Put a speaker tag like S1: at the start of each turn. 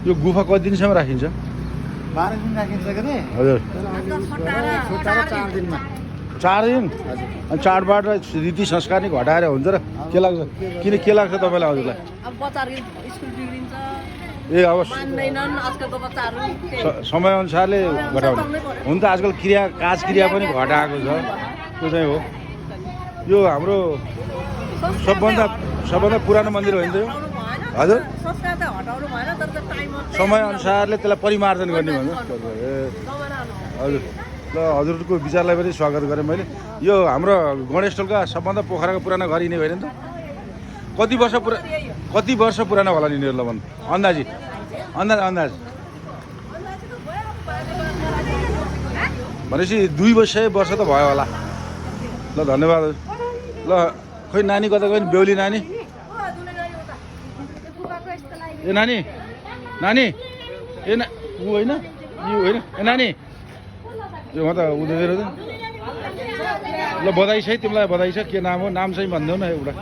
S1: यो गुफा कति दिनसम्म राखिन्छ?
S2: 12 दिन राखिन्छ के रे?
S1: हजुर,
S2: छुट्टाएर 4 दिनमा
S1: 4 दिन। अनि चाडबाड र रीति संस्कार नि घटाएर हुन्छ र के लाग्छ? के लाग्छ तपाईँलाई हजुरलाई?
S3: अब बच्चाहरू स्कुल बिग्रिन्छ,
S1: ए अब
S3: मान्दैनन् आजकलको बच्चाहरू।
S1: समयअनुसारले घटाउने हुन त आजकल काज क्रिया पनि घटाएको छ, त्यो चाहिँ हो। यो हाम्रो सबभन्दा पुरानो मन्दिर हो नि त यो? हजुर,
S3: संस्कार त हटाउनु भएन, तर टाइम
S1: समयअनुसारले त्यसलाई परिमार्जन गर्ने भन्नु। ए हजुर, ल हजुरको विचारलाई पनि स्वागत गरेँ मैले। यो हाम्रो गणेशटोलका सबभन्दा पोखराको पुरानो घर यिनै होइन त? कति वर्ष पुरानो होला नि यिनीहरूलाई भन्नु अन्दाज भनेपछि 200 वर्ष त भयो होला। ल धन्यवाद। ल खोइ नानी कता गयो नि? बेहुली नानी, ए नानी ए ऊ होइन, यो होइन, ए नानी यो म त उदेर ल बधाई छ है तिमीलाई, बधाई छ। के नाम हो? नाम चाहिँ भन्देऊ न एउटा।